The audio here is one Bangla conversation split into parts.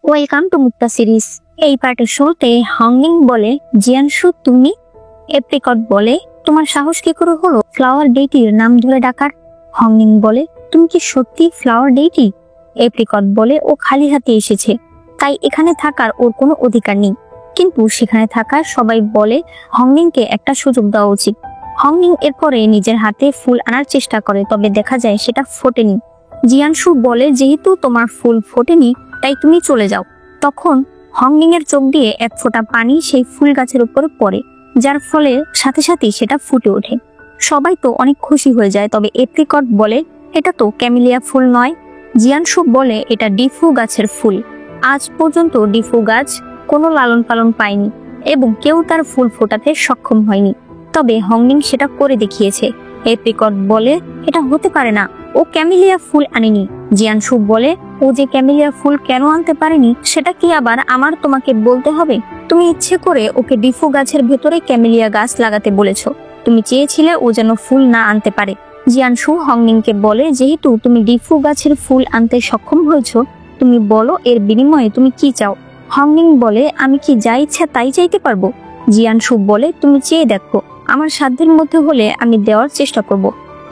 Welcome to Mukta series. এই পার্টের শুরুতে হংনিং বলে, জিয়ানশু তুমি? এপ্রিকট বলে, তোমার সাহস কি করে হলো ফ্লাওয়ার ডেইটির নাম ধরে ডাকার? হংনিং বলে, তুমি কি সত্যি ফ্লাওয়ার ডেইটি? এপ্রিকট বলে, ও খালি হাতে এসেছে, তাই এখানে থাকার ওর কোনো অধিকার নেই। কিন্তু সেখানে থাকা সবাই বলে হংনিংকে একটা সুযোগ দেওয়া উচিত। হংনিং এরপরে নিজের হাতে ফুল আনার চেষ্টা করে, তবে দেখা যায় সেটা ফোটেনি। জিয়ানশু বলে, যেহেতু তোমার ফুল ফোটেনি তাই তুমি চলে যাও। তখন হংনিং এর চোখ দিয়ে এক ফোঁটা পানি সেই ফুল গাছের উপরে পড়ে, যার ফলে সাথে সাথে সেটা ফুটে ওঠে। সবাই তো অনেক খুশি হয়ে যায়, তবে এপ্রিকট বলে, এটা তো ক্যামেলিয়া ফুল নয়। জিয়ানশু বলে, এটা ডিফু গাছের ফুল। আজ পর্যন্ত ডিফু গাছ কোনো লালন পালন পায়নি এবং কেউ তার ফুল ফোটাতে সক্ষম হয়নি, তবে হংনিং সেটা করে দেখিয়েছে। এপ্রিকট বলে, এটা হতে পারে না, ও ক্যামেলিয়া ফুল আনেনি। জিয়ানশু বলে, ও যে ক্যামেলিয়া ফুল কেন আনতে পারেনি সেটা কি আবার আমার তোমাকে বলতে হবে? তুমি ইচ্ছে করে ওকে ডিফু গাছের ভেতরে ক্যামেলিয়া গাছ লাগাতে বলেছো। তুমি চেয়েছিলে ও যেন ফুল না আনতে পারে। জিয়ানশু হংনিংকে বলে, যেহেতু তুমি ডিফু গাছের ফুল আনতে সক্ষম হয়েছো, তুমি বলো এর বিনিময়ে তুমি কি চাও। হংনিং বলে, আমি কি যা ইচ্ছা তাই চাইতে পারবো? জিয়ানশু বলে, তুমি চেয়ে দেখো, আমার সাধ্যের মধ্যে হলে আমি দেওয়ার চেষ্টা করব।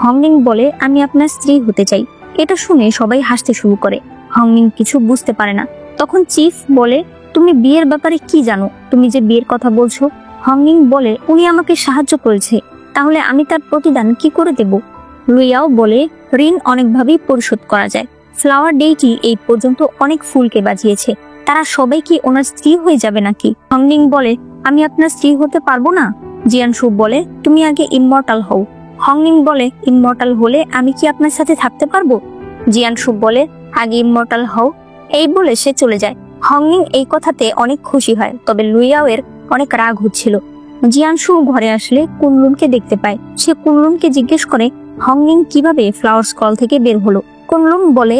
হংনিং বলে, আমি আপনার স্ত্রী হতে চাই। এটা শুনে সবাই হাসতে শুরু করে। হংনিং কিছু বুঝতে পারে না। তখন চিফ বলে, তুমি বিয়ের ব্যাপারে কি জানো? তুমি যে বিয়ের কথা বলছো? হংনিং বলে, উনি আমাকে সাহায্য করেছে, তাহলে আমি তার প্রতিদান কি করে দেব? লুইয়াও বলে, ঋণ অনেকভাবেই পরিশোধ করা যায়। ফ্লাওয়ার ডেইটি এই পর্যন্ত অনেক ফুলকে বাঁচিয়েছে, তারা সবাই কি ওনার স্ত্রী হয়ে যাবে নাকি? হংনিং বলে, আমি আপনার স্ত্রী হতে পারবো না। জিয়ানশু বলে, তুমি আগে ইমমর্টাল হও। হংনিং বলে, ইমমর্টাল হলে আমি কি আপনার সাথে থাকতে পারবো? জিয়ানশু বলে, আগে ইমমর্টাল হও। এই বলে সে চলে যায়। হংনিং এই কথাতে অনেক খুশি হয়, তবে লুইয়াও এর অনেক রাগ হচ্ছিল। জিয়ানশু ঘরে আসলে কুনলুনকে দেখতে পায়। সে কুনলুনকে জিজ্ঞেস করে, হংনিং কিভাবে ফ্লাওয়ার স্কল থেকে বের হলো? কুনলুন বলে,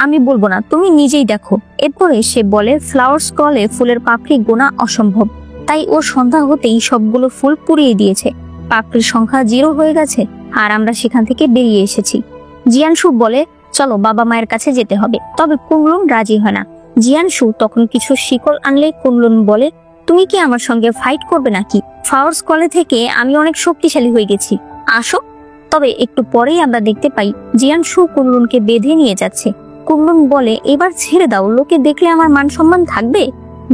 আমি বলবো না, তুমি নিজেই দেখো। এরপরে সে বলে, ফ্লাওয়ার স্কলে ফুলের পাপড়ি গোনা অসম্ভব, তাই ও সন্ধ্যা হতেই সবগুলো ফুল পুড়িয়ে দিয়েছে। পাপড়ির সংখ্যা 0 হয়ে গেছে, আর আমরা সেখান থেকে বেরিয়ে এসেছি। জিয়ানশু বলে, চলো বাবা মায়ের কাছে যেতে হবে। তবে কুনলুন রাজি হয় না। জিয়ানশু তখন কিছু শিকল আনলে কুনলুন বলে, তুমি কি আমার সঙ্গে ফাইট করবে নাকি? ফ্লাওয়ার স্কলে থেকে আমি অনেক শক্তিশালী হয়ে গেছি, আসো। তবে একটু পরেই আমরা দেখতে পাই জিয়ানশু কুনলুনকে বেঁধে নিয়ে যাচ্ছে। কুনলুন বলে, এবার ছেড়ে দাও, লোকে দেখলে আমার মান সম্মান থাকবে।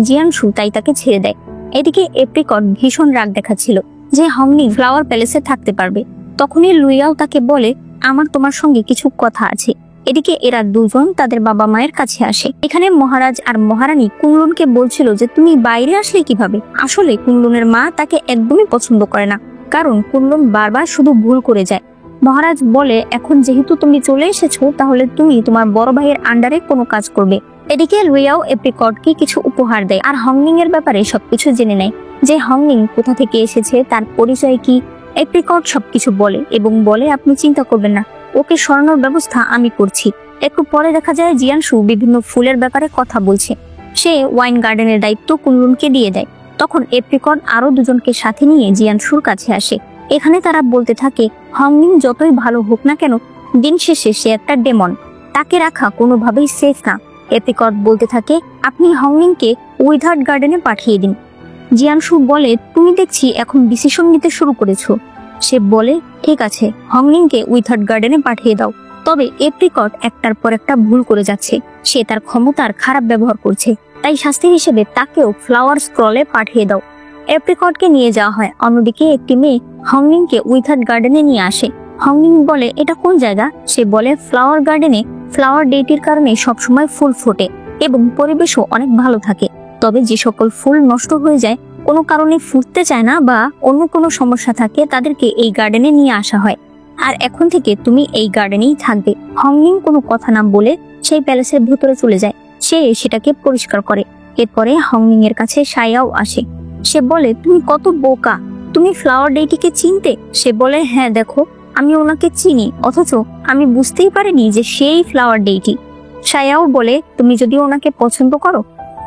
জিয়ানশু তাই তাকে ছেড়ে দেয়। এদিকে এপ্রিকট ভীষণ রাগ দেখাচ্ছিল যে হংনিং ফ্লাওয়ার প্যালেসে থাকতে পারবে। তখনই লুইয়াও তাকে বলে, আমার তোমার সঙ্গে কিছু কথা আছে। এদিকে এরা দুজন তাদের বাবা মায়ের কাছে আসে। এখানে মহারাজ আর মহারানী কুনলুনকে বলছিল যে তুমি বাইরে আসলে কিভাবে। আসলে কুনলুনের মা তাকে একদমই পছন্দ করে না, কারণ কুনলুন বারবার শুধু ভুল করে যায়। মহারাজ বলে, এখন যেহেতু তুমি চলে এসেছো, তাহলে তুমি তোমার বড় ভাইয়ের আন্ডারে কোনো কাজ করবে। এদিকে লুইয়াও এপ্রিকটকে কিছু উপহার দেয় আর হংনিং এর ব্যাপারে সবকিছু জেনে নেয়, যে হংনিং কোথা থেকে এসেছে, তার পরিচয় কি। এপ্রিকট সবকিছু বলে এবং বলে, আপনি চিন্তা করবেন না, ওকে সরানোর ব্যবস্থা আমি করছি। একটু পরে দেখা যায় জিয়ানশু বিভিন্ন ফুলের ব্যাপারে কথা বলছে। সে ওয়াইন গার্ডেনের দায়িত্ব কুনলুনকে দিয়ে দেয়। তখন এপ্রিকট আরো দুজনকে সাথে নিয়ে জিয়ানশুর কাছে আসে। এখানে তারা বলতে থাকে, হংনিং যতই ভালো হোক না কেন, দিন শেষে সে একটা ডেমন, তাকে রাখা কোনোভাবেই সেফ না। এপ্রিকট বলতে থাকে, আপনি হংনিংকে উইথার্ড গার্ডেনে পাঠিয়ে দিন। জিয়ানশু বলে, তুমি দেখছি এখন ডিসিশন নিতে শুরু করেছো। সে বলে, ঠিক আছে, হংনিংকে উইথার্ড গার্ডেনে পাঠিয়ে দাও। তবে এপ্রিকট একটার পর একটা ভুল করে যাচ্ছে। সে তার ক্ষমতার খারাপ ব্যবহার করছে, তাই শাস্তি হিসেবে তাকেও ফ্লাওয়ার স্ক্রলে পাঠিয়ে দাও। এপ্রিকটকে নিয়ে যাওয়া হয়। অন্যদিকে একটি মেয়ে হংনিংকে উইথার্ড গার্ডেনে নিয়ে আসে। হংনিং বলে, এটা কোন জায়গা? সে বলে, ফ্লাওয়ার গার্ডেনে ফ্লাওয়ার ডেইটির কারণে সবসময় ফুল ফোটে এবং পরিবেশও অনেক ভালো থাকে। তবে যে সকল ফুল নষ্ট হয়ে যায়, কোনো কারণে ফুটতে চায় না বা অন্য কোনো সমস্যা থাকে, তাদেরকে এই গার্ডেনে নিয়ে আসা হয়। আর এখন থেকে তুমি এই গার্ডেনেই থাকবে। হংনিং কোনো কথা না বলে সেই প্যালেসের ভেতরে চলে যায়। সে সেটাকে পরিষ্কার করে। এরপরে হংনিং এর কাছে সায়াও আসে। সে বলে, তুমি কত বোকা, তুমি ফ্লাওয়ার ডেইটিকে চিনতে? সে বলে, হ্যাঁ দেখো, আমি ওনাকে চিনি, অথচ আমি বুঝতেই পারিনি যে সেই ফ্লাওয়ার ডেইটি। সায়াও বলে, তুমি যদি ওনাকে পছন্দ করো,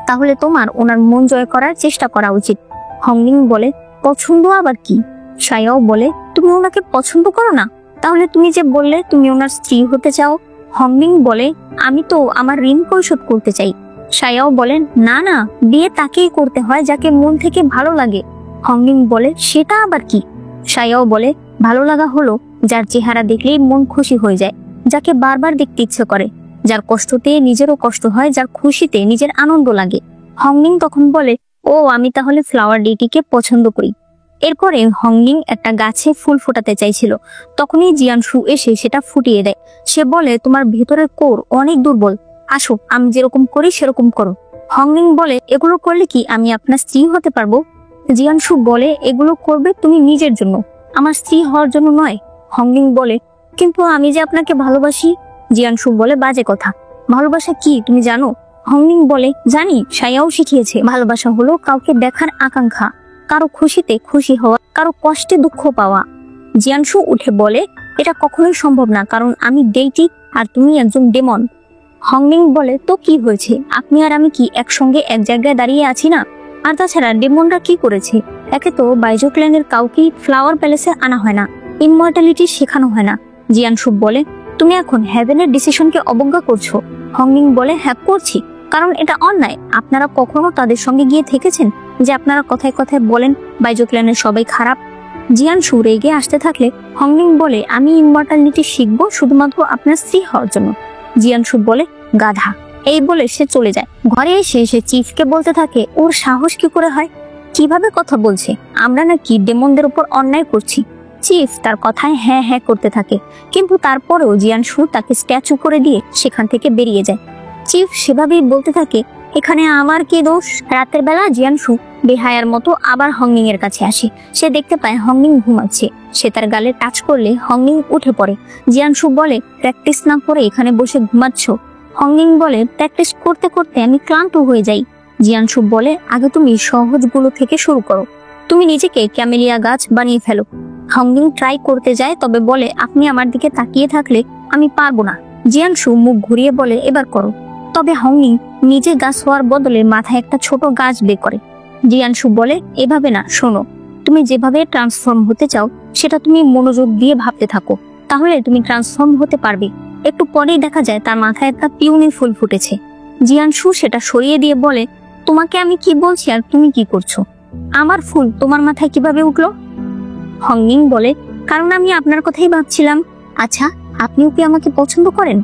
তাহলে তোমার ওনার মন জয় করার চেষ্টা করা উচিত। হংনিং বলে, পছন্দ আবার কি? সায়াও বলে, তুমি ওনাকে পছন্দ করো না? তাহলে তুমি যে বললে তুমি ওনার স্ত্রী হতে চাও। হংনিং বলে, আমি তো আমার ঋণ পরিশোধ করতে চাই। সায়াও বলেন, না না, বিয়ে তাকেই করতে হয় যাকে মন থেকে ভালো লাগে। হংমিং বলে, সেটা আবার কি? সায়াও বলে, ভালো লাগা হলো যার চেহারা দেখলেই মন খুশি হয়ে যায়, যাকে বারবার দেখতে ইচ্ছে করে, যার কষ্টতে নিজেরও কষ্ট হয়, যার খুশিতে নিজের আনন্দ লাগে। হংমিং তখন বলে, ও আমি তাহলে ফ্লাওয়ার ডেটিকে পছন্দ করি। এরপরে হংমিং একটা গাছে ফুল ফোটাতে চাইছিল, তখনই জিয়ানশু এসে সেটা ফুটিয়ে দেয়। সে বলে, তোমার ভেতরের কোর অনেক দুর্বল, আসো আমি যেরকম করি সেরকম করো। হংমিং বলে, এগুলো করলে কি আমি আপনার স্ত্রী হতে পারবো? জিয়ানশু বলে, এগুলো করবে তুমি নিজের জন্য, আমার স্ত্রী হওয়ার জন্য নয়। হংমিং বলে, কিন্তু আমি যে আপনাকে ভালোবাসি। জিয়ানশু বলে, বাজে কথা, ভালোবাসা কি তুমি জানো? হংমিং বলে, জানি, সায়াও শিখিয়েছে, ভালোবাসা হলো কাউকে দেখার আকাঙ্ক্ষা, কারো খুশিতে খুশি হওয়া, কারো কষ্টে দুঃখ পাওয়া। জিয়ানশু উঠে বলে, এটা কখনোই সম্ভব না, কারণ আমি ডেইটি আর তুমি একজন ডেমন। হংমিং বলে, তো কি হয়েছে, আপনি আর আমি কি একসঙ্গে এক জায়গায় দাঁড়িয়ে আছি না? আর তাছাড়া ডেমনরা কি করেছে? একে তো বাইজো ক্ল্যানের কাউকেই ফ্লাওয়ার প্যালেসে আনা হয় না, ইমমর্টালিটি শেখানো হয় না। জিয়ানশু বলে, তুমি এখন হেভেনের ডিসিশনকে অবজ্ঞা করছো। হংমিং বলে, হ্যাঁ করছি, কারণ এটা অন্যায়। আপনারা কখনো তাদের সঙ্গে গিয়ে থেকেছেন যে আপনারা কথায় কথায় বলেন বাইজো ক্ল্যানের সবাই খারাপ? জিয়ানশু রেগে আসতে থাকলে হংমিং বলে, আমি ইমমর্টালিটি শিখবো শুধুমাত্র আপনার স্ত্রী হওয়ার জন্য। জিয়ানশু বলে, গাধা। এই বলে সে চলে যায়। ঘরে এসে সে চিফকে বলতে থাকে, ওর সাহস কি করে হয়, কিভাবে কথা বলছে, আমরা নাকি ডেমনদের উপর অন্যায় করছি? চিফ তার কথায় হ্যাঁ হ্যাঁ করতে থাকে, কিন্তু তারপরেও জিয়ানশু তাকে স্ট্যাচু করে দিয়ে সেখান থেকে বেরিয়ে যায়। চিফ সেভাবেই বলতে থাকে, এখানে আমার কি দোষ? রাতের বেলা জিয়ানশু বেহায়ার মতো আবার হংমিং এর কাছে আসে। সে দেখতে পায় হংমিং ঘুমাচ্ছে। সে তার গালে টাচ করলে হংমিং উঠে পড়ে। জিয়ানশু বলে, প্র্যাকটিস না করে এখানে বসে ঘুমাচ্ছ? হংমিং বলে, প্র্যাকটিস করতে করতে আমি ক্লান্ত হয়ে যাই। জিয়ানশু বলে, আগে তুমি সহজগুলো থেকে শুরু করো, তুমি নিজেকে ক্যামেলিয়া গাছ বানিয়ে ফেলো। হংমিং ট্রাই করতে যায়, তবে বলে, আপনি আমার দিকে তাকিয়ে থাকলে আমি পারবো না। জিয়ানশু মুখ ঘুরিয়ে বলে, এবার করো। তবে হংমিং নিজে গাছ হওয়ার বদলে মাথায় একটা ছোট গাছ বের করে। জিয়ানশু বলে, এভাবে না, শোনো, তুমি যেভাবে ট্রান্সফর্ম হতে চাও সেটা তুমি মনোযোগ দিয়ে ভাবতে থাকো, তাহলে তুমি ট্রান্সফর্ম হতে পারবে। একটু পরেই দেখা যায় তার মাথায় একটা পিউনি ফুল ফুটেছে। জিয়ানশু সেটা সরিয়ে দিয়ে বলে, তোমাকে আমি কি বলছি আর তুমি কি করছো? আমার ফুল তোমার মাথায় কিভাবে উঠলো? হংমিং বলে, কারণ আমি আপনার কথাই ভাবছিলাম। আচ্ছা, আপনিও কি আমাকে পছন্দ করেন?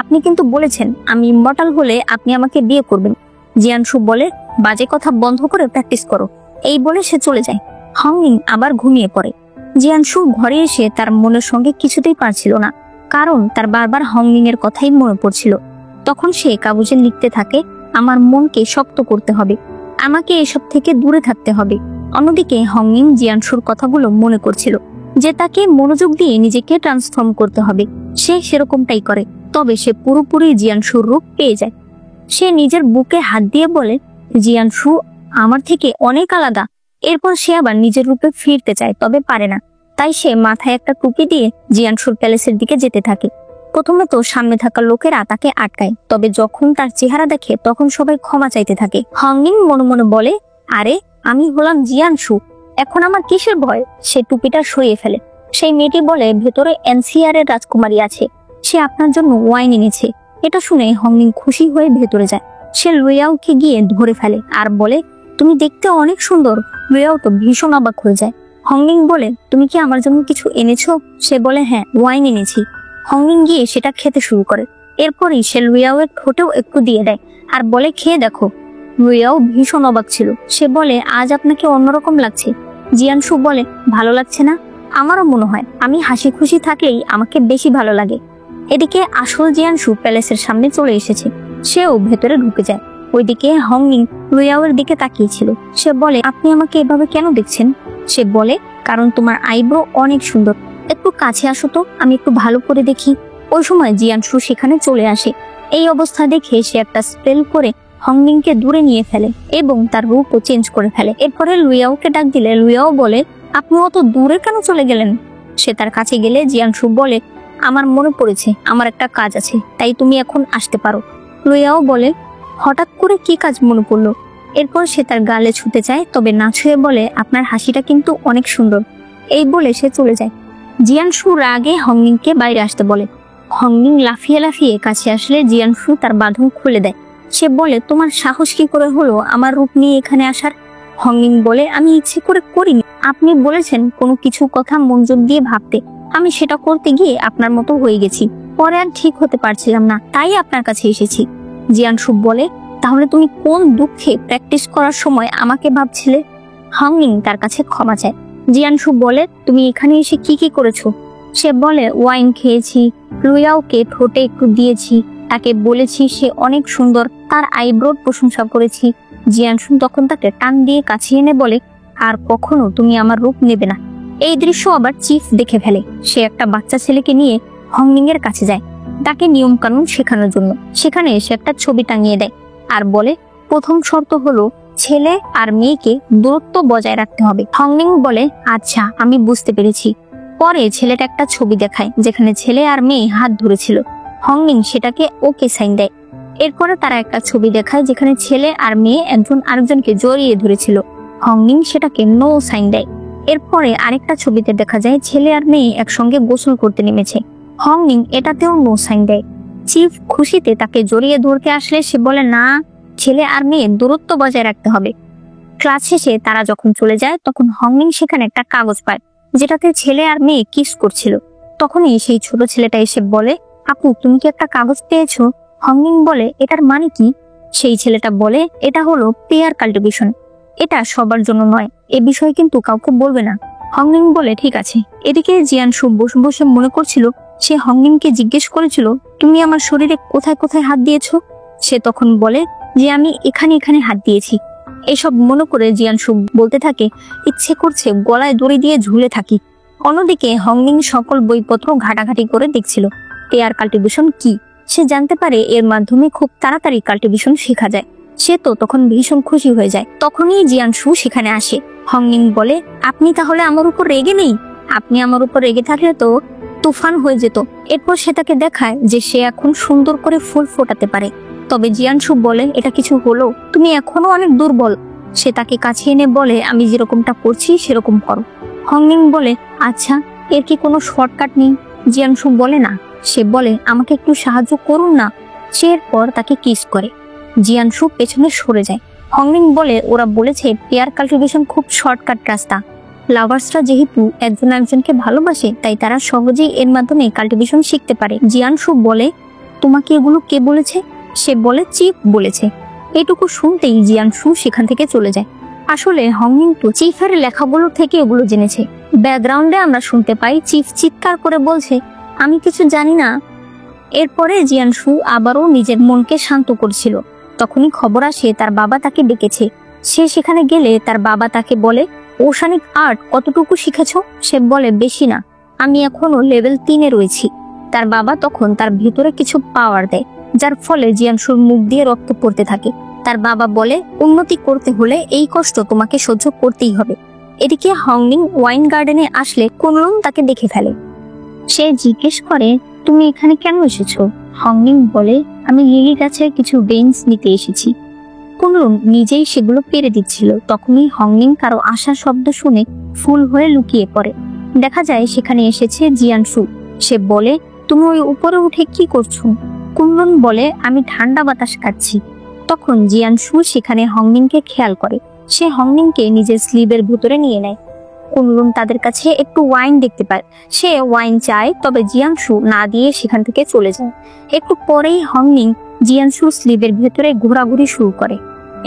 আপনি কিন্তু বলেছেন আমি ইমমর্টাল হলে আপনি আমাকে বিয়ে করবেন। জিয়ানশু বলে, বাজে কথা বন্ধ করে প্র্যাকটিস করো। এই বলে সে চলে যায়। হংমিং আবার ঘুমিয়ে পড়ে। জিয়ানশু ঘরে এসে তার মনের সঙ্গে কিছুতেই পারছিল না, কারণ তার বারবার হংমিং এর কথাই মনে পড়ছিল। তখন সে কাগজে লিখতে থাকে, আমার মনকে শক্ত করতে হবে, আমাকে এসব থেকে দূরে থাকতে হবে। অন্যদিকে হংমিং জিয়ানশুর কথাগুলো মনে করছিল, যে তাকে মনোযোগ দিয়ে নিজেকে ট্রান্সফর্ম করতে হবে। সে সেরকমটাই করে, তবে সে পুরোপুরি জিয়ানশুর রূপ পেয়ে যায়। সে নিজের বুকে হাত দিয়ে বলে, জিয়ানশু আমার থেকে অনেক আলাদা। এরপর সে আবার নিজের রূপে ফিরতে চায়, তবে পারে না। তাই সে মাথায় একটা টুপি দিয়ে জিয়ানশুর প্যালেসের দিকে যেতে থাকে। প্রথমে তো সামনে থাকা লোকেরা তাকে আটকায়, তবে যখন তার চেহারা দেখে তখন সবাই ক্ষমা চাইতে থাকে। হংমিং মনে মনে বলে, আরে আমি হলাম জিয়ানশু, এখন আমার কিসের ভয়? সে টুপিটা সরিয়ে ফেলে। সেই মেয়েটি বলে, ভেতরে এনসিআর এর রাজকুমারী আছে, সে আপনার জন্য ওয়াইন এনেছে। এটা শুনে হংমিং খুশি হয়ে ভেতরে যায়। সে লুইয়াওকে গিয়ে ধরে ফেলে আর বলে, তুমি দেখতে অনেক সুন্দর। লুইয়াও তো ভীষণ অবাক হয়ে যায়। হংমিং বলে, তুমি কি আমার জন্য কিছু এনেছো? সে বলে, হ্যাঁ, ওয়াইন এনেছি। হংমিং গিয়ে সেটা খেতে শুরু করে। এরপরই সে লুইয়াও এর ঠোঁটেও একটু দিয়ে দেয় আর বলে, খেয়ে দেখো। লুইয়াও ভীষণ অবাক ছিল। সে বলে, আজ আপনাকে অন্যরকম লাগছে। জিয়ানশু বলে, ভালো লাগছে না? আমারও মনে হয় আমি হাসি খুশি থাকলেই আমাকে বেশি ভালো লাগে। এদিকে আসল জিয়ানশু প্যালেসের সামনে চলে এসেছে। সেও ভেতরে ঢুকে যায়। ওইদিকে হংমিং লুইয়াওয়ের দিকে তাকিয়েছিল। সে বলে, আপনি আমাকে এভাবে কেন দেখছেন? সে বলে, কারণ তোমার আইব্রো অনেক সুন্দর, একটু কাছে আসো তো, আমি একটু ভালো করে দেখি। ওই সময় জিয়ানশু সেখানে চলে আসে। এই অবস্থা দেখে সে একটা স্পেল করে হংমিংকে দূরে নিয়ে ফেলে এবং তার রূপও চেঞ্জ করে ফেলে। এরপরে লুইয়াওকে ডাক দিলে লুইয়াও বলে, আপনি অত দূরে কেন চলে গেলেন? সে তার কাছে গেলে জিয়ানশু বলে, আমার মনে পড়েছে আমার একটা কাজ আছে, তাই তুমি এখন আসতে পারো। লুইয়াও বলে, হঠাৎ করে কি কাজ মনে পড়লো? এরপর সে তার গালে ছুতে চায়, তবে না ছুঁয়ে বলে, আপনার হাসিটা কিন্তু অনেক সুন্দর। এই বলে সে চলে যায়। জিয়ানশু রাগে হংমিংকে বাইরে আসতে বলে। হংমিং লাফিয়ে লাফিয়ে কাছে আসলে জিয়ানশু তার বাঁধন খুলে দেয়। সে বলে তোমার সাহস কি করে হলো আমার রূপ নিয়ে এখানে আসার? হংমিং বলে আমি ইচ্ছে করে করিনি, আপনি বলেছেন কোনো কিছু কথা মনোযোগ দিয়ে ভাবতে, আমি সেটা করতে গিয়ে আপনার মতো হয়ে গেছি, পরে আর ঠিক হতে পারছিলাম না, তাই আপনার কাছে এসেছি। জিয়ানশু বলে তাহলে তুমি কোন দুঃখে প্র্যাকটিস করার সময় আমাকে ভাবছিলে? হংমিং তার কাছে ক্ষমা চায়। জিয়ানশু বলে তুমি এখানে এসে কি কি করেছো? সে বলে ওয়াইন খেয়েছি, লুয়াওকে ঠোঁটে একটু দিয়েছি, তাকে বলেছি সে অনেক সুন্দর, তার আইব্রোর প্রশংসা করেছি। জিয়ানশু তখন তাকে টান দিয়ে কাছে এনে বলে আর কখনো তুমি আমার রূপ নেবে না। এই দৃশ্য আবার চিফ দেখে ফেলে। সে একটা বাচ্চা ছেলেকে নিয়ে হংমিং এর কাছে যায় তাকে নিয়ম কানুন শেখানোর জন্য। সেখানে সে একটা ছবি টাঙিয়ে দেয় আর বলে প্রথম শর্ত হলো ছেলে আর মেয়েকে দূরত্ব বজায় রাখতে হবে। হংমিং বলে আচ্ছা আমি বুঝতে পেরেছি। পরে ছেলেটা একটা ছবি দেখায় যেখানে ছেলে আর মেয়ে হাত ধরেছিল। হংমিং সেটাকে ওকে সাইন দেয়। এরপরে তারা একটা ছবি দেখায় যেখানে ছেলে আর মেয়ে একজন আরেকজনকে জড়িয়ে ধরেছিল। হংমিং সেটাকে নো সাইন দেয়। এরপরে আরেকটা ছবিতে দেখা যায় ছেলে আর মেয়ে একসঙ্গে গোসল করতে নেমেছে। হংমিং এটাতেও নো সাইন দেয়। চিফ খুশিতে তাকে জড়িয়ে ধরতে আসলে সে বলে না, ছেলে আর মেয়ে দূরত্ব বজায় রাখতে হবে। ক্লাস শেষে তারা যখন চলে যায় তখন হংমিং সেখানে একটা কাগজ পায় যেটাতে ছেলে আর মেয়ে কিস করছিল। তখনই সেই ছোট ছেলেটা এসে বলে আপু তুমি কি একটা কাগজ পেয়েছো? হংমিং বলে এটার মানে কি? সেই ছেলেটা বলে এটা হলো পেয়ার কাল্টিভেশন, এটা সবার জন্য নয়, এ বিষয়ে কিন্তু কাউকে বলবে না। হংমিং বলে ঠিক আছে। এদিকে জিয়ানশু বসে বসে মনে করছিল সে হংমিংকে জিজ্ঞেস করেছিল তুমি আমার শরীরে কোথায় কোথায় হাত দিয়েছো? সে তখন বলে যে আমি এখানে এখানে হাত দিয়েছি। এসব মনে করে জিয়ানশু বলতে থাকে ইচ্ছে করছে গলায় দড়ি দিয়ে ঝুলে থাকি। অন্যদিকে হংমিং সকল বইপত্র ঘাটাঘাটি করে দেখছিল পেয়ার কাল্টিভেশন কি। সে জানতে পারে এর মাধ্যমে খুব তাড়াতাড়ি কাল্টিভেশন শেখা যায়। সে তো তখন ভীষণ খুশি হয়ে যায়। তখনই জিয়ানশু সেখানে আসে। হংমিং বলে আপনি তাহলে আমার উপর রেগে নেই? আপনি আমার উপর রেগে থাকলে তো তুফান হয়ে যেত। এরপর সে তাকে দেখায় যে সে এখন সুন্দর করে ফুল ফোটাতে পারে। তবে জিয়ানশু বলে এটা কিছু হলো, তুমি এখনো অনেক দুর্বল। সে তাকে কাছে এনে বলে আমি যেরকমটা করছি সেরকম করো। হংমিং বলে আচ্ছা এর কি কোনো শর্টকাট নেই? জিয়ানশু বলে না। সে বলে আমাকে একটু সাহায্য করুন না। সে এরপর তাকে কিস করে। জিয়ানশু পেছনে সরে যায়। হংমিং বলে ওরা বলেছে পেয়ার কাল্টিভেশন খুব শর্টকাট রাস্তা। লাভার্সরা যেহেতু একজন একজনকে ভালোবাসে তাই তারা সহজেই এর মাধ্যমে কাল্টিভেশন শিখতে পারে। জিয়ানশু বলে তোমাকে এগুলো কে বলেছে? সে বলে চিফ বলেছে। এটুকু শুনতেই জিয়ানশু সেখান থেকে চলে যায়। আসলে হংমিং তো চিফের লেখাগুলো থেকে এগুলো জেনেছে। ব্যাকগ্রাউন্ডে আমরা শুনতে পাই চিফ চিৎকার করে বলছে আমি কিছু জানি না। এরপরে জিয়ানশু আবারও নিজের মনকে শান্ত করছিল। তখনই খবর আসে তার বাবা তাকে ডেকেছে। সে সেখানে গেলে তার বাবা তাকে বলে ওশানিক আর্ট কতটুকু শিখেছো? সে বলে বেশি না, আমি এখনো লেভেল 3-এ রয়েছি। তার বাবা তখন তার ভিতরে কিছু পাওয়ার দেয় যার ফলে জিয়ানশুর মুখ দিয়ে রক্ত পড়তে থাকে। তার বাবা বলে উন্নতি করতে হলে এই কষ্ট তোমাকে সহ্য করতেই হবে। এদিকে হংমিং ওয়াইন গার্ডেনে আসলে কুনলুন তাকে দেখে ফেলে। সে জিজ্ঞেস করে তুমি এখানে কেন এসেছো? হংমিং বলে আমি লিলি গাছের কিছু বেঞ্চ নিতে এসেছি। কুনলুন নিজেই সেগুলো পেরে দিচ্ছিল। তখনই হংমিং কারো আসার শব্দ শুনে ফুল হয়ে লুকিয়ে পড়ে। দেখা যায় সেখানে এসেছে জিয়ানশু। সে বলে তুমি ওই উপরে উঠে কি করছো? কুনলুন বলে আমি ঠান্ডা বাতাস খাচ্ছি। তখন জিয়ানশু সেখানে হংমিংকে খেয়াল করে। সে হংমিংকে নিজের স্লিভের ভিতরে নিয়ে নেয়। কুনলুন তাদের কাছে একটু ওয়াইন দেখতে পায়। সে ওয়াইন চায়, তবে জিয়ানশু না দিয়ে সেখান থেকে চলে যায়। একটু পরেই হংমিং জিয়ানশুর স্লিভের ভেতরে ঘোরাঘুরি শুরু করে,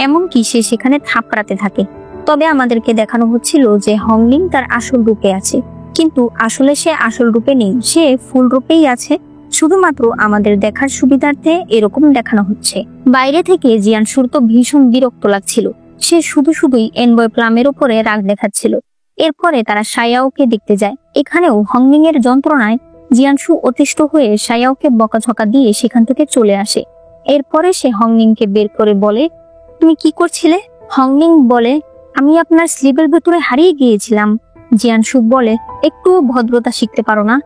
এমনকি সে সেখানে থাপড়াতে থাকে। তবে আমাদেরকে দেখানো হচ্ছিল যে হংমিং তার আসল রূপে আছে, কিন্তু আসলে সে আসল রূপে নেই, সে ফুল রূপেই আছে। শুধুমাত্র আমাদের দেখার সুবিধার্থে এরকম দেখানো হচ্ছে। বাইরে থেকে জিয়ানশুর তো ভীষণ বিরক্ত লাগছিল। সে শুধুই এনবয় প্লামের উপরে রাগ দেখাচ্ছিল। এরপরে তারা সায়াওকে দেখতে যায়। এখানেও হংমিং এর যন্ত্রণায় জিয়ানশু অতিষ্ঠ হয়ে সায়াওকে বকাঝকা দিয়ে সেখান থেকে চলে আসে। এরপরে সে হংমিংকে বের করে বলে তুমি কি করছিলে? হংমিং বলে আমি আপনার স্লিভের ভেতরে হারিয়ে গিয়েছিলাম। জিয়ানশু বলে একটু ভদ্রতা শিখতে পারো না?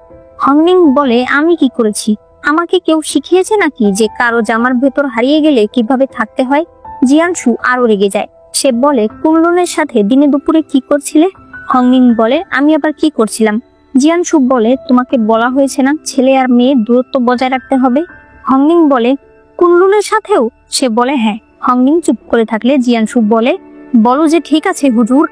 হংমিং বলে আমি কি করেছি? আমাকে কেউ শিখিয়েছে নাকি যে কারো জামার ভেতর হারিয়ে গেলে কিভাবে থাকতে হয়? জিয়ানশু আরো রেগে যায়। সে বলে কুনলুনের সাথে দিনে দুপুরে কি করছিলে? হংমিং বলে আমি আবার কি করছিলাম? জিয়ানশু বলে তোমাকে বলা হয়েছে না ছেলে আর মেয়ে দূরত্ব বজায় রাখতে হবে? হংমিং বলে কুনলুনের সাথেও? সে বলে হ্যাঁ। হংনিং চুপ করে থাকলে জিয়ানশু বলে, বলো যে ঠিক আছে হুজুর।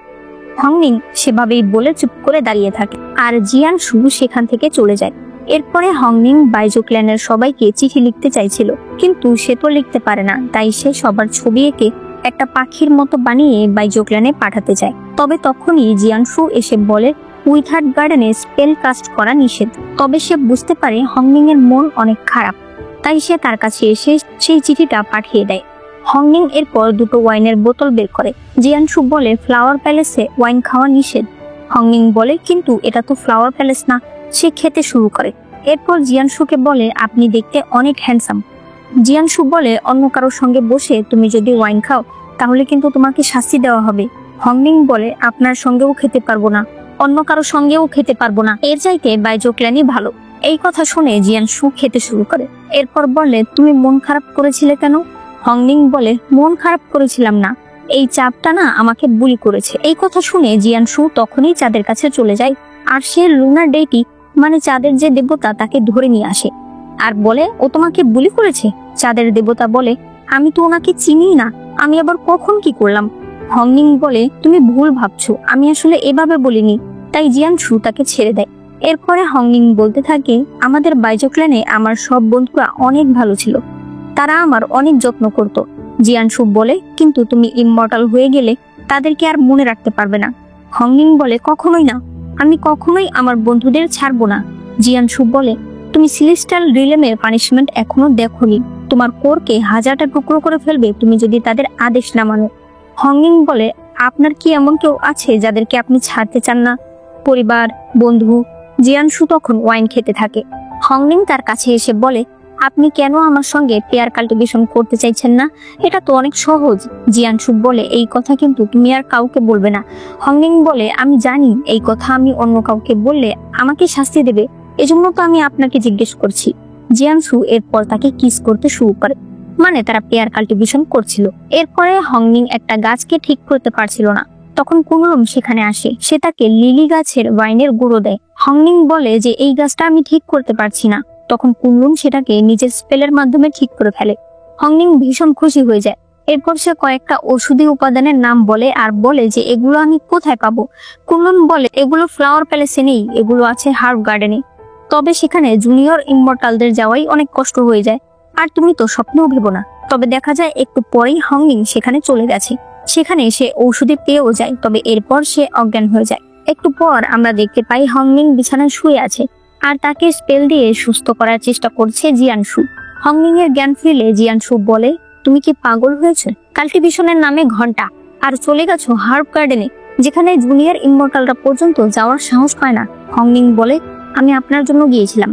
হংনিং সেভাবেই বলে চুপ করে দাঁড়িয়ে থাকে আর জিয়ানশু সেখান থেকে চলে যায়। এরপরে হংনিং বাইজু ক্ল্যানের সবাইকে চিঠি লিখতে চাইছিল, কিন্তু সে তো লিখতে পারে না, তাই সে সবার ছবি এঁকে একটা পাখির মতো বানিয়ে বাইজু ক্ল্যানে পাঠাতে চায়। তবে তখনই জিয়ানশু এসে বলে উইথার্ড গার্ডেনে স্পেল কাস্ট করা নিষেধ। তবে সে বুঝতে পারে হংনিং এর মন অনেক খারাপ, তাই সে তার কাছে এসে সেই চিঠিটা পাঠিয়ে দেয়। হংনিং এরপর দুটো ওয়াইনের বোতল বের করে। জিয়ানশু বলে ফ্লাওয়ার প্যালেসে ওয়াইন খাওয়া নিষেধ। হংনিং বলে কিন্তু এটা তো ফ্লাওয়ার প্যালেস না। সে খেতে শুরু করে। এরপর জিয়ানশুকে বলে আপনি দেখতে অনেক হ্যান্ডসাম। জিয়ানশু বলে অন্য কারোর সঙ্গে বসে তুমি যদি ওয়াইন খাও তাহলে কিন্তু তোমাকে শাস্তি দেওয়া হবে। হংনিং বলে আপনার সঙ্গেও খেতে পারবো না, অন্য কারোর সঙ্গেও খেতে পারবো না, এর চাইতে বাইজু ক্ল্যানই ভালো। এই কথা শুনে জিয়ানশু খেতে শুরু করে। এরপর বলে তুমি মন খারাপ করেছিলে কেন? হংনিং বলে মন খারাপ করেছিলাম না, এই চাপটা না আমাকে বুলি করেছে। এই কথা শুনে জিয়ানশু তখনই চাঁদের কাছে চলে যায় আর সে লুনার ডেইটি মানে চাঁদের যে দেবতা তাকে ধরে নিয়ে আসে আর বলে ও তোমাকে বুলি করেছে। চাঁদের দেবতা বলে আমি তো ওনাকে চিনি না, আমি আবার কখন কি করলাম? হংনিং বলে তুমি ভুল ভাবছো, আমি আসলে এভাবে বলিনি। তাই জিয়ানশু তাকে ছেড়ে দেয়। এরপরে হংনিং বলতে থাকে আমাদের বাইজু ক্ল্যানে আমার সব বন্ধুরা অনেক ভালো ছিল, তারা আমার অনেক যত্ন করত। জিয়ানশু বলে কিন্তু তুমি ইমমর্টাল হয়ে গেলে তাদেরকে আর মনে রাখতে পারবে না। হংনিং বলে কখনোই না, আমি কখনোই আমার বন্ধুদের ছাড়বো না। জিয়ানশু বলে তুমি সিলেস্টাল রিলেমের পানিশমেন্ট এখনো দেখোনি, তোমার কোরকে হাজারটা টুকরো করে ফেলবে তুমি যদি তাদের আদেশ না মানো। হংনিং বলে আপনার কি এমন কেউ আছে যাদেরকে আপনি ছাড়তে চান না? পরিবার, বন্ধু? জিয়ানশু তখন ওয়াইন খেতে থাকে। হংনিং তার কাছে এসে বলে আপনি কেন আমার সঙ্গে পেয়ার কাল্টিভেশন করতে চাইছেন না? এটা তো অনেক সহজ। জিয়ানশু বলে এই কথা কিন্তু তুমি আর কাউকে বলবে না। হংনিং বলে আমি জানি এই কথা আমি অন্য কাউকে বললে আমাকে শাস্তি দেবে, এজন্য তো আমি আপনাকে জিজ্ঞেস করছি। জিয়ানশু এরপর তাকে কিস করতে শুরু করে, মানে তারা পেয়ার কাল্টিভেশন করছিল। এরপরে হংনিং একটা গাছকে ঠিক করতে পারছিল না, তখন কুনলুম সেখানে আসে। সে তাকে লিলি গাছের ওয়াইনের গুঁড়ো দেয়। হংনিং বলে যে এই গাছটা আমি ঠিক করতে পারছি না। তখন কুনলুম সেটাকে নিজের স্পেলের মাধ্যমে ঠিক করে ফেলে। হংনিং ভীষণ খুশি হয়ে যায়। এরপর সে কয়েকটা ওষুধি উপাদানের নাম বলে আর বলে যে এগুলো আমি কোথায় পাবো। কুনলুম বলে এগুলো ফ্লাওয়ার প্যালেসে নেই, এগুলো আছে হার্ব গার্ডেনে। তবে সেখানে জুনিয়র ইমমর্টালদের যাওয়াই অনেক কষ্ট হয়ে যায়, আর তুমি তো স্বপ্নও ভেবো না। তবে দেখা যায় একটু পরেই হংনিং সেখানে চলে গেছে। সেখানে সে ঔষধি পেয়েও যায়, তবে এরপর সে অজ্ঞান হয়ে যায়। একটু পর আমরা দেখতে পাই হংনিং বিছানায় শুয়ে আছে আর তাকে স্পেল দিয়ে সুস্থ করার চেষ্টা করছে জিয়ানশু। হংনিং এর জ্ঞান ফিরলে জিয়ানশু বলে তুমি কি পাগল হয়েছে? কাল্টিভেশনের নামে ঘন্টা আর চলে গেছো হার্ব গার্ডেনে, যেখানে জুনিয়র ইমমর্টালরা পর্যন্ত যাওয়ার সাহস পায় না। হংনিং বলে আমি আপনার জন্য গিয়েছিলাম,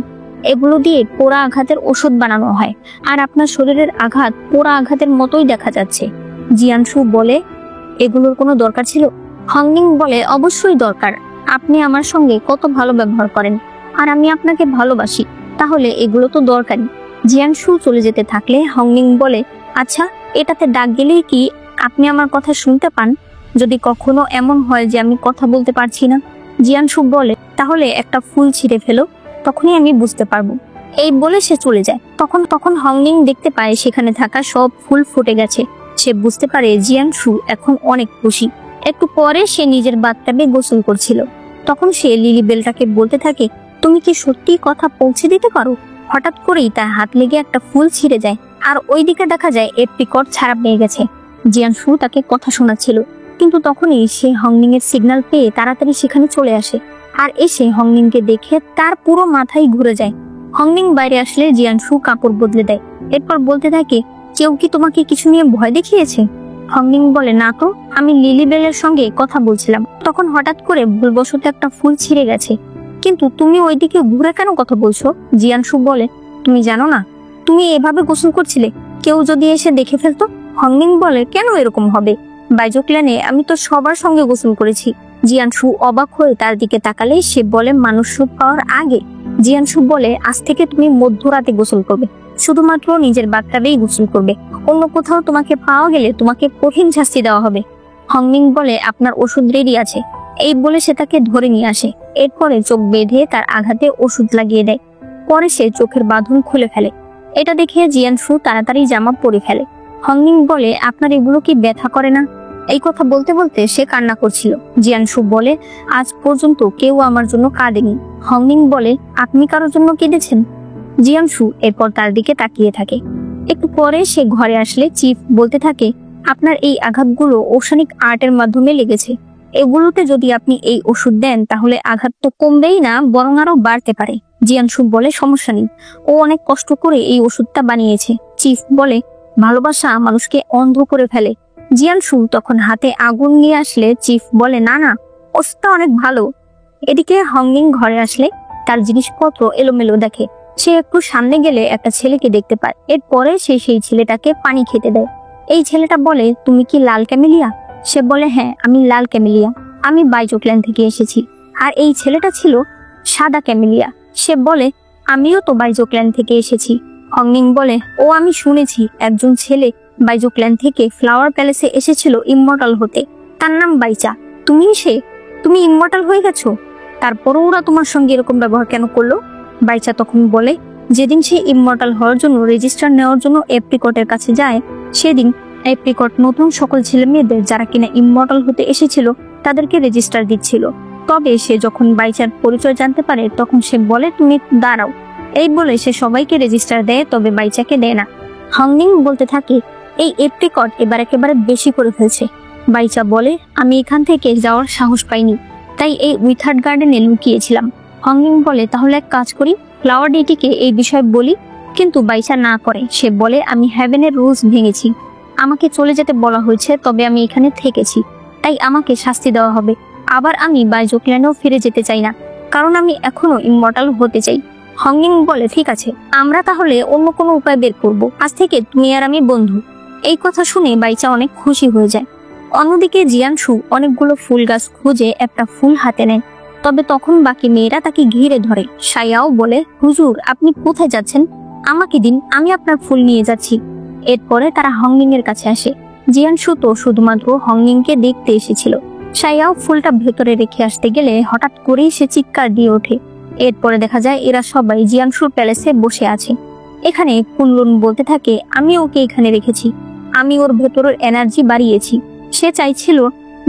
এগুলো দিয়ে পোড়া আঘাতের ওষুধ বানানো হয় আর আপনার শরীরের আঘাত পোড়া আঘাতের মতোই দেখা যাচ্ছে। জিয়ানশু বলে এগুলোর কোনো দরকার ছিল? হংনিং বলে অবশ্যই দরকার, আপনি আমার সঙ্গে কত ভালো ব্যবহার করেন আর আমি আপনাকে ভালোবাসি, তাহলে এগুলো তো দরকারি। জিয়ানশু চলে যেতে থাকলে হংনিং বলে আচ্ছা এটাতে ডাক গেলেই কি আপনি আমার কথা শুনতে পান? যদি কখনো এমন হয় যে আমি কথা বলতে পারছি না? জিয়ানশু বলে তাহলে একটা ফুল ছিঁড়ে ফেলো, তখনই আমি বুঝতে পারবো। এই বলে সে চলে যায়। তখন হংনিং দেখতে পায় সেখানে থাকা সব ফুল ফুটে গেছে। সে বুঝতে পারে জিয়ানশু এখন অনেক খুশি। একটু পরে সে নিজের বাথটাবে গোসল করছিল। তখন সে লিলি বেলটাকে বলতে থাকে তুমি কি সত্যি কথা পৌঁছে দিতে পারো? হঠাৎ করেই তার হাত লেগে একটা ফুল ছিঁড়ে যায় আর ওইদিকে দেখা যায় এপ্রিকট ছাড়া পেয়ে গেছে। জিয়ানশু তাকে কথা শোনাচ্ছিল, কিন্তু তখনই সে হংনিং এর সিগন্যাল পেয়ে তাড়াতাড়ি সেখানে চলে আসে আর এসে হংনিং কে দেখে তার পুরো মাথায় ঘুরে যায়। হংনিং বাইরে আসলে জিয়ানশু কাপড় বদলে দেয়। এরপর বলতে থাকে কেউ কি তোমাকে কিছু নিয়ে ভয় দেখিয়েছে? হংনিং বলে না তো, আমি লিলি বেলের সঙ্গে কথা বলছিলাম, তখন হঠাৎ করে ভুলবশত একটা ফুল ছিঁড়ে গেছে। কিন্তু তুমি ওইদিকে ঘুরে কেন কথা বলছো? জিয়ানশু বলে তুমি জানো না, তুমি এভাবে গোসল করছিলে, কেউ যদি এসে দেখে ফেলতো। হংনিং বলে কেন এরকম হবে? বাইজু ক্ল্যানে আমি তো সবার সঙ্গে গোসল করেছি। জিয়ানশু অবাক হয়ে তার দিকে তাকালে সে বলে মানুষ রূপ পাওয়ার আগে। জিয়ানশু বলে আজ থেকে তুমি মধ্যরাতে গোসল করবে, শুধুমাত্র নিজের বাথটাবেই গোসল করবে, অন্য কোথাও তোমাকে পাওয়া গেলে তোমাকে কঠিন শাস্তি দেওয়া হবে। হংনিং বলে আপনার ওষুধ রেডি আছে। এই বলে সে তাকে ধরে নিয়ে আসে। এরপরে চোখ বেঁধে তার আঘাতে ওষুধ লাগিয়ে দেয়। পরে সে চোখের বাঁধন খুলে ফেলে। এটা দেখে জিয়ানশু তাড়াতাড়ি জামা পরে ফেলে। হংনিং বলে, আপনার এগুলো কি ব্যথা করে না? এই কথা বলতে বলতে সে কান্না করছিল। জিয়ানশু বলে, আজ পর্যন্ত কেউ আমার জন্য কাঁদেনি। হংনিং বলে, আপনি কারোর জন্য কেঁদেছেন? জিয়ানশু এরপর তার দিকে তাকিয়ে থাকে। একটু পরে সে ঘরে আসলে চিফ বলতে থাকে, আপনার এই আঘাতগুলো ওশানিক আর্টের মাধ্যমে লেগেছে। এগুলোতে যদি আপনি এই ওষুধ দেন তাহলে আঘাত তো কমবেই না, বরং আরো বাড়তে পারে। জিয়ানশু বলে, সমস্যা নেই, ও অনেক কষ্ট করে এই ওষুধটা বানিয়েছে। চিফ বলে, ভালোবাসা মানুষকে অন্ধ করে ফেলে। জিয়ানশু তখন হাতে আগুন নিয়ে আসলে চিফ বলে, না না, ওষুধটা অনেক ভালো। এদিকে হংনিং ঘরে আসলে তার জিনিসপত্র এলোমেলো দেখে। সে একটু সামনে গেলে একটা ছেলেকে দেখতে পায়। এরপরে সে সেই ছেলেটাকে পানি খেতে দেয়। এই ছেলেটা বলে, তুমি কি লাল ক্যামেলিয়া? সে বলে, হ্যাঁ আমি লাল ক্যামেলিয়া, আমি বাইজোক্ল্যান থেকে এসেছি। আর এই ছেলেটা ছিল সাদা ক্যামেলিয়া। সে বলে, আমিও তো বাইজোক্ল্যান থেকে এসেছি। হংনিং বলে, ও আমি শুনেছি একজন ছেলে বাইজোক্ল্যান থেকে ফ্লাওয়ার প্যালেসে এসেছিল ইমমর্টাল হতে, তার নাম বাইচা। তুমি সে? তুমি ইমমর্টাল হয়ে গেছো? তারপরও ওরা তোমার সঙ্গে এরকম ব্যবহার কেন করলো? বাইচা তখন বলে, যেদিন সে ইমমর্টাল হওয়ার জন্য রেজিস্টার নেওয়ার জন্য এপ্রিকটের কাছে যায়, সেদিন এপ্রিকট নতুন সকল ছেলে মেয়েদের যারা কিনা ইমমর্টাল হতে এসেছিল তাদেরকে রেজিস্টার দিচ্ছিল। তবে সে যখন বাইচার পরিচয় জানতে পারে তখন সে বলে, তুমি দাঁড়াও। এই বলে সে সবাইকে রেজিস্টার দেয়, তবে বাইচাকে দেয় না। হংনিং বলতে থাকে, এই এপ্রিকট এবার একেবারে বেশি করে ফেলছে। বাইচা বলে, আমি এখান থেকে যাওয়ার সাহস পাইনি, তাই এই উইথার্ড গার্ডেনে লুকিয়েছিলাম। হংনিং বলে, তাহলে এক কাজ করি, ফ্লাওয়ার ডেটিকে এই বিষয়ে বলি। কিন্তু বাইচা না করে। সে বলে, আমি হ্যাভেনের রুলস ভেঙেছি, আমাকে চলে যেতে বলা হয়েছে, তবে আমি এখানে থেকেছি, তাই আমাকে শাস্তি দেওয়া হবে। আবার আমি বাইজোক্ল্যানেও ফিরে যেতে চাই না, কারণ আমি এখনো ইমমর্টাল হতে চাই। হংনিং বলে, ঠিক আছে, আমরা তাহলে অন্য কোনো উপায় বের করব। আজ থেকে তুমি আর আমি বন্ধু। এই কথা শুনে বাইচা অনেক খুশি হয়ে যায়। অন্যদিকে জিয়ানশু অনেকগুলো ফুল গাছ খুঁজে একটা ফুল হাতে নেয়। তবে তখন বাকি মেয়েরা তাকে ঘিরে ধরে। সায়াও বলে, হুজুর আপনি কোথায় যাচ্ছেন? আমাকে দিন, আমি আপনার ফুল নিয়ে যাচ্ছি। এরপরে তারা হংনিং এর কাছে আসে। জিয়ানশু তো শুধুমাত্র হংনিং কে দেখতে এসেছিল। সায়াও ফুলটা ভেতরে রেখে আসতে গেলে হঠাৎ করেই সে চিৎকার দিয়ে ওঠে। এরপরে দেখা যায় এরা সবাই জিয়ানশুর প্যালেসে বসে আছে। এখানে কুনলুন বলতে থাকে, আমি ওকে এখানে রেখেছি, আমি ওর ভেতরের এনার্জি বাড়িয়েছি। সে চাইছিল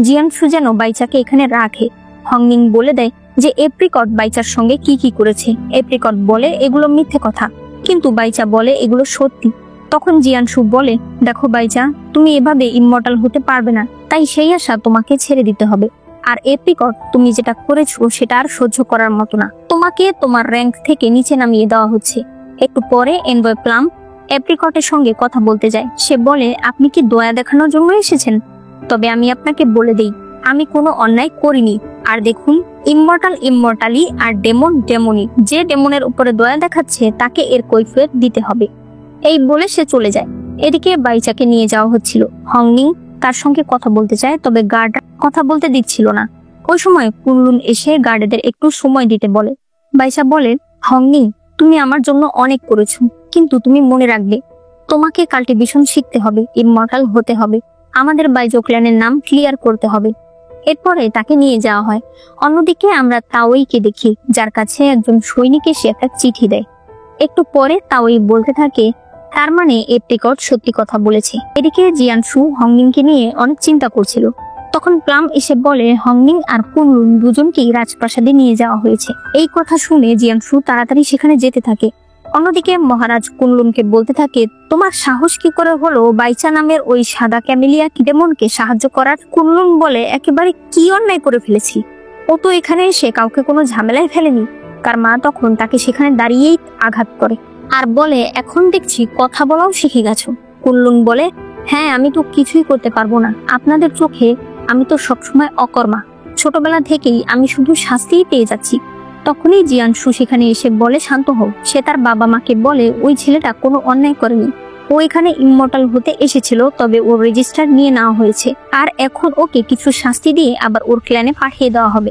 জিয়ানশু যেন বাইচাকে এখানে রাখে। হংনিং বলে দেয় যে এপ্রিকট বাইচার সঙ্গে কি কি করেছে। এপ্রিকট বলে এগুলো মিথ্যে কথা, কিন্তু বাইচা বলে এগুলো সত্যি। তখন জিয়ানশু বলে, দেখো বাইচা, তুমি এভাবে ইমমর্টাল হতে পারবে না, তাই সেই আশা তোমাকে ছেড়ে দিতে হবে। আর এপ্রিকট, তুমি যেটা করেছো সেটা আর সহ্য করার মতো না, তোমাকে তোমার র্যাঙ্ক থেকে নিচে নামিয়ে দেওয়া হচ্ছে। একটু পরে এনভয় প্লাম এপ্রিকটের সঙ্গে কথা বলতে যায়। সে বলে, আপনি কি দয়া দেখানোর জন্য এসেছেন? তবে আমি আপনাকে বলে দেই, আমি কোনো অন্যায় করিনি। আর দেখুন, ইমমর্টাল ইমমর্টালি আর ডেমন ডেমনি। যে ডেমনের উপরে দয়া দেখাচ্ছে তাকে এর কৈফিয়ত দিতে হবে। এই বলে সে চলে যায়। এদিকে বাইচাকে নিয়ে যাওয়া হচ্ছিল। হংনিং তার সঙ্গে কথা বলতে চায়, তবে গার্ড কথা বলতে দিচ্ছিল না। ওই সময় কুনলুন এসে গার্ডদের একটু সময় দিতে বলে। বাইচা বলে, হংনিং, তুমি আমার জন্য অনেক করেছো, কিন্তু তুমি মনে রাখবে, তোমাকে কাল্টিভেশন শিখতে হবে, ইমমর্টাল হতে হবে, আমাদের বাইজোক্ল্যানের নাম ক্লিয়ার করতে হবে। এরপরে তাকে নিয়ে যাওয়া হয়। অন্যদিকে আমরা তাওইকে দেখি, যার কাছে একজন সৈনিক এসে একটা চিঠি দেয়। একটু পরে তাওই বলতে থাকে, তার মানে এপ্রিকট সত্যি কথা বলেছে। এদিকে জিয়ানশু হংনিংকে নিয়ে অনেক চিন্তা করছিল। তখন প্লাম এসে বলে, হংনিং আর কুনলুন দুজনকেই রাজপ্রাসাদে নিয়ে যাওয়া হয়েছে। এই কথা শুনে জিয়ানশু তাড়াতাড়ি সেখানে যেতে থাকে। অন্যদিকে মহারাজ কুনলুনকে বলতে থাকে, তোমার সাহস কি করে হলো বাইচা নামের ওই সাদা ক্যামেলিয়া ডেমনকে সাহায্য করার? কুনলুন বলে, একেবারে কি অন্যায় করে ফেলেছি, ও তো এখানে এসে কাউকে কোনো ঝামেলায় ফেলেনি। তার মা তখন তাকে সেখানে দাঁড়িয়েই আঘাত করে আর বলে, এখন দেখছি কথা বলাও শিখে গেছো। কুনলুন বলে, হ্যাঁ, আমি তো কিছুই করতে পারবো না, আপনাদের চোখে আমি তো সবসময় অকর্মা, ছোটবেলা থেকেই আমি শুধু শাস্তিই পেয়ে যাচ্ছি। তখনই জিয়ানশু সেখানে এসে বলে, শান্ত হও। সে তার বাবা মাকে বলে, ওই ছেলেটা কোনো অন্যায় করেনি, ও এখানে ইমমর্টাল হতে এসেছিল, তবে ওর রেজিস্টার নিয়ে নেওয়া হয়েছে, আর এখন ওকে কিছু শাস্তি দিয়ে আবার ওর ক্ল্যানে পাঠিয়ে দেওয়া হবে।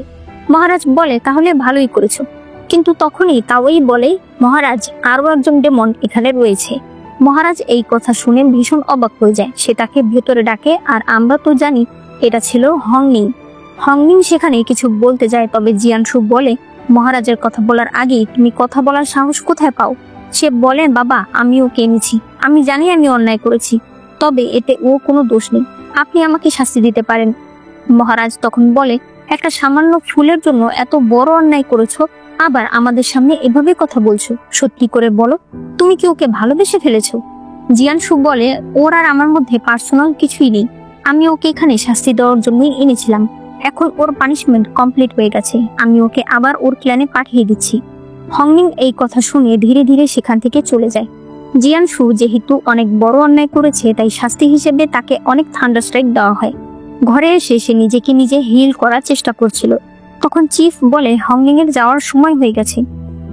মহারাজ বলে, তাহলে ভালোই করেছো। কিন্তু তখনই তাওই বলে, মহারাজ, আরো একজন ডেমন এখানে রয়েছে। মহারাজ এই কথা শুনে ভীষণ অবাক হয়ে যায়। সে তাকে ভেতরে ডাকে, আর আমরা তো জানি এটা ছিল হংনিং। হংনিং সেখানে কিছু বলতে যায়, তবে জিয়ানশু বলে, মহারাজের কথা বলার আগেই তুমি কথা বলার সাহস কোথায় পাও? সে বলে, বাবা, আমি ওকে এনেছি, আমি জানি আমি অন্যায় করেছি, তবে এতে ও কোনো দোষ নেই, আপনি আমাকে শাস্তি দিতে পারেন। মহারাজ তখন বলে, একটা সামান্য ফুলের জন্য এত বড় অন্যায় করেছো, আবার আমাদের সামনে এভাবে কথা বলছো, সত্যি করে বলো তুমি কি ওকে ভালোবেসে ফেলেছো? জিয়ানশু বলে, ওর আর আমার মধ্যে পার্সোনাল কিছুই নেই, আমি ওকে এখানে শাস্তি দেওয়ার জন্যই এনেছিলাম। এখন ওর পানিশমেন্ট কমপ্লিট হয়ে গেছে, আমি ওকে আবার ওর ক্ল্যানে পাঠিয়ে দিচ্ছি। হংমিং এই কথা শুনে ধীরে ধীরে সেখান থেকে চলে যায়। জিয়ানশু যেহেতু অনেক বড় অন্যায় করেছে, তাই শাস্তি হিসেবে তাকে অনেক থান্ডার স্ট্রাইক দেওয়া হয়। ঘরে এসে সে নিজেকে নিজে হিল করার চেষ্টা করছিল। তখন চিফ বলে, হংমিং এর যাওয়ার সময় হয়ে গেছে।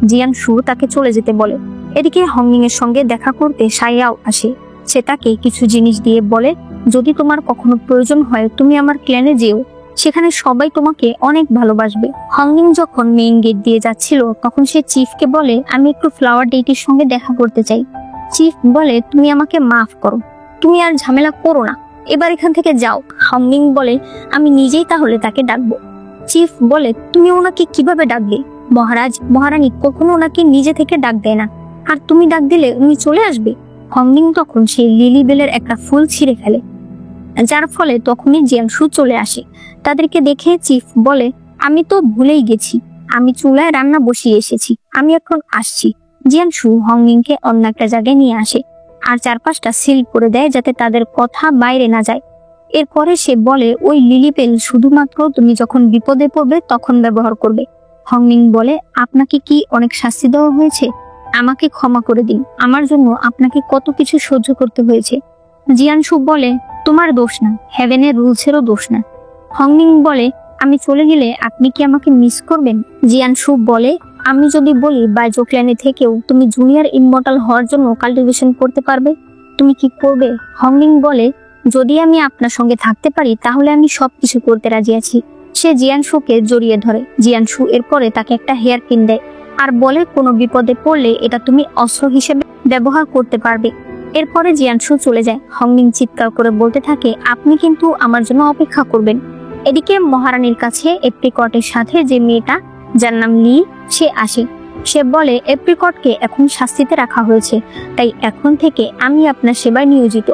জিয়ানশু তাকে চলে যেতে বলে। এদিকে হংমিং এর সঙ্গে দেখা করতে সাইয়াও আসে। সে তাকে কিছু জিনিস দিয়ে বলে, যদি তোমার কখনো প্রয়োজন হয় তুমি আমার ক্ল্যানে যেও, সেখানে সবাই তোমাকে অনেক ভালোবাসবে। হংমিং যখন মেইন গেট দিয়ে যাচ্ছিল, তখন সে চিফকে বলে, আমি একটু ফ্লাওয়ার ডেটির সঙ্গে দেখা করতে চাই। চিফ বলে, তুমি আমাকে মাফ করো, তুমি আর ঝামেলা করো না, এবার এখান থেকে যাও। হংমিং বলে, আমি নিজেই তাহলে তাকে ডাকবো। চিফ বলে, তুমি ওনাকে কিভাবে ডাকবে? মহারাজ মহারানী কখনো ওনাকে নিজে থেকে ডাক দেয় না, আর তুমি ডাক দিলে উনি চলে আসবে। হংমিং তখন সেই লিলি বেলের একটা ফুল ছিঁড়ে ফেলে, যার ফলে তখনই জিয়ানশু চলে আসে। তাদেরকে দেখে চিফ বলে, আমি তো ভুলেই গেছি, আমি চুলায় রান্না বসিয়ে এসেছি, আমি এখন আসছি। জিয়ানশু হংমিংকে অন্য একটা জায়গায় নিয়ে আসে আর চারপাশটা সিল করে দেয় যাতে তাদের কথা বাইরে না যায়। এরপরে সে বলে, ওই লিলি বেল শুধুমাত্র তুমি যখন বিপদে পড়বে তখন ব্যবহার করবে। হংমিং বলে, আপনাকে কি অনেক শাস্তি দেওয়া হয়েছে? আমাকে ক্ষমা করে দিন, আমার জন্য আপনাকে কত কিছু সহ্য করতে হয়েছে। জিয়ানশু বলে, তোমার দোষ না, হেভেনের রুলসেরও দোষ না। হংমিং বলে, আমি চলে গেলে আপনি কি আমাকে মিস করবেন? জিয়ানশু বলে, আমি যদি বলি বাইজো ক্ল্যানে থেকেও তুমি জুনিয়র ইমমর্টাল হওয়ার জন্য কাল্টিভেশন করতে পারবে, তুমি কি করবে? হংমিং বলে, যদি আমি আপনার সঙ্গে থাকতে পারি তাহলে আমি সবকিছু করতে রাজি আছি। সে জিয়ানশুকে জড়িয়ে ধরে। জিয়ানশু এরপরে তাকে একটা হেয়ার পিন দেয় আর বলে, কোনো বিপদে পড়লে এটা তুমি অস্ত্র হিসেবে ব্যবহার করতে পারবে। এরপরে জিয়ানশু চলে যায়। হংমিং চিৎকার করে বলতে থাকে, আপনি কিন্তু আমার জন্য অপেক্ষা করবেন। এদিকে মহারানীর কাছে এপ্রিকটের সাথে যে মেয়েটা, যার নাম লি, সে আসে। সে বলে, এপ্রিকটকে এখন শাস্তিতে রাখা হয়েছে, তাই এখন থেকে আমি আপনার সেবায় নিয়োজিত।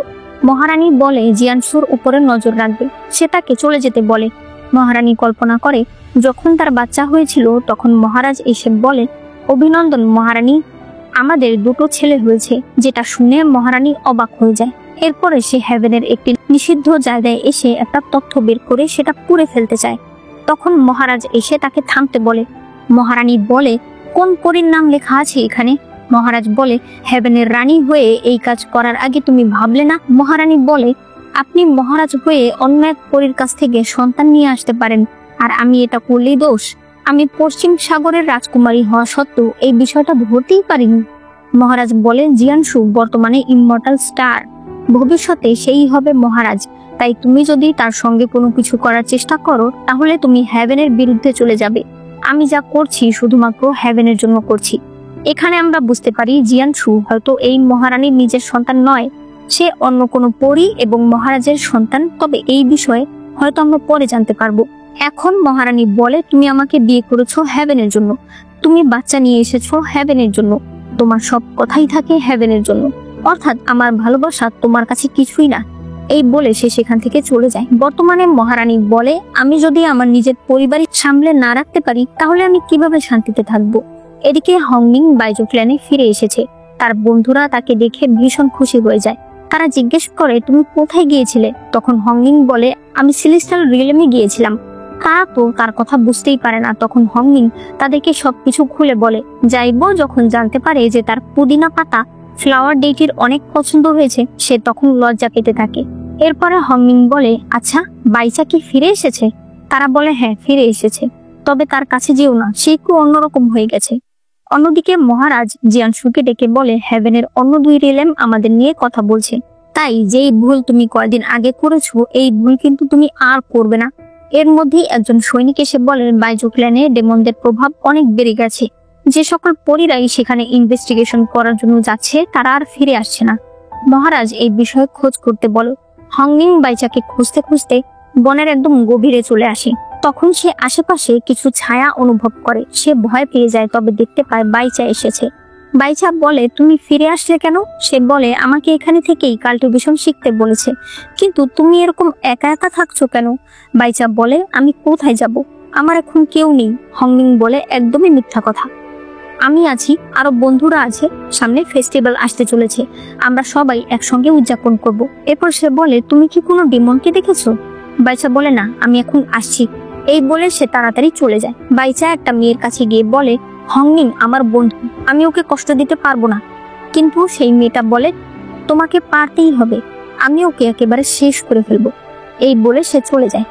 মহারানী বলে, জিয়ানশুর উপরে নজর রাখবে। সে তাকে চলে যেতে বলে। মহারানী কল্পনা করে, যখন তার বাচ্চা হয়েছিল তখন মহারাজ এসে বলে, অভিনন্দন মহারানী, আমাদের দুটো ছেলে হয়েছে। যেটা শুনে মহারানী অবাক হয়ে যায়। এরপরে সে হেভেনের একটি নিষিদ্ধ জায়গায় এসে একটা তথ্য বের করে সেটা পুড়ে ফেলতে চায়। তখন মহারাজ এসে তাকে থামতে বলে। মহারানী বলে, কোন পরীর নাম লেখা আছে এখানে? মহারাজ বলে, হেভেনের রানী হয়ে এই কাজ করার আগে তুমি ভাবলে না? মহারানী বলে, আপনি মহারাজ হয়ে অন্য এক পরীর কাছ থেকে সন্তান নিয়ে আসতে পারেন, আর আমি এটা করলেই দোষ? আমি পশ্চিম সাগরের রাজকুমারী হওয়া সত্ত্বেও এই বিষয়টা ধরতেই পারিনি। মহারাজ বলে, জিয়ানশু বর্তমানে ইমমর্টাল স্টার, ভবিষ্যতে সেই হবে মহারাজ, তাই তুমি যদি তার সঙ্গে কোনো কিছু করার চেষ্টা করো তাহলে তুমি হেভেনের বিরুদ্ধে চলে যাবে। আমি যা করছি শুধুমাত্র হেভেনের জন্য করছি। এখানে আমরা বুঝতে পারি জিয়ানশু হয়তো এই মহারানীর নিজের সন্তান নয়, সে অন্য কোনো পরী এবং মহারাজের সন্তান। তবে এই বিষয়ে হয়তো আমরা পরে জানতে পারবো। এখন মহারানী বলে, তুমি আমাকে বিয়ে করেছো হেভেনের জন্য, তুমি বাচ্চা নিয়ে এসেছো হেভেনের জন্য, তোমার সব কথাই থাকে হেভেনের জন্য, অর্থাৎ আমার ভালোবাসা তোমার কাছে কিছুই না। এই বলে সে সেখান থেকে চলে যায়। বর্তমানে মহারানী বলে, আমি যদি আমার নিজের পরিবারের সামলে না রাখতে পারি তাহলে আমি কিভাবে শান্তিতে থাকবো? এদিকে হংমিং বাইজো ক্ল্যানে ফিরে এসেছে। তার বন্ধুরা তাকে দেখে ভীষণ খুশি হয়ে যায়। তারা জিজ্ঞেস করে, তুমি কোথায় গিয়েছিলে? তখন হংমিং বলে, আমি সেলেস্টিয়াল রিয়েলমে গিয়েছিলাম। তারা তো তার কথা বুঝতেই পারে না। তখন হংমিং তাদেরকে সবকিছু খুলে বলে। যাইবো যখন জানতে পারে যে তার পুদিনা পাতা ফ্লাওয়ার ডেটির অনেক পছন্দ হয়েছে, সে তখন লজ্জা পেতে থাকে। এরপরে হংমিং বলে, আচ্ছা বাইচা কি ফিরে এসেছে? তারা বলে, হ্যাঁ ফিরে এসেছে, তবে তার কাছে যেও না, সে একটু অন্যরকম হয়ে গেছে। অন্যদিকে মহারাজ জিয়ানশুকে ডেকে বলে, হেভেনের অন্য দুই রিলেম আমাদের নিয়ে কথা বলছে, তাই যেই ভুল তুমি কয়েকদিন আগে করেছো এই ভুল কিন্তু তুমি আর করবে না। এর মধ্যেই একজন সৈনিক এসে বলেন, বাইজো ক্ল্যানে ডেমনদের প্রভাব অনেক বেড়ে গেছে, যে সকল পরীরাই সেখানে ইনভেস্টিগেশন করার জন্য যাচ্ছে তারা আর ফিরে আসছে না। মহারাজ এই বিষয়ে খোঁজ করতে বলো। হংমিং বাইচাকে খুঁজতে খুঁজতে বনের একদম গভীরে চলে আসে। তখন সে আশেপাশে কিছু ছায়া অনুভব করে। সে ভয় পেয়ে যায়, তবে দেখতে পায় বাইচা এসেছে। বাইচা বলে, তুমি ফিরে আসলে কেন? সে বলে, আমাকে এখানে থেকেই কাল্টিভেশন শিখতে বলেছে, কিন্তু তুমি এরকম একা একা থাকছো কেন? বাইচা বলে, আমি কোথায় যাব, আমার এখন কেউ নেই। হংমিং বলে, একদমই মিথ্যা কথা, আমি আছি, আরো বন্ধুরা আছে, সামনে ফেস্টিভ্যাল আসতে চলেছে, আমরা সবাই একসঙ্গে উদযাপন করব। এরপর সে বলে, তুমি কি কোনো ডিমনকে দেখেছো? বাইচা বলে, না, আমি এখন আসছি। এই বলে সে তাড়াতাড়ি চলে যায়। বাইচা একটা মেয়ের কাছে গিয়ে বলে, হংমিং আমার বন্ধু, আমি ওকে কষ্ট দিতে পারবো না। কিন্তু সেই মেয়েটা বলে, তোমাকে পারতেই হবে, আমি ওকে একেবারে শেষ করে ফেলবো। এই বলে সে চলে যায়।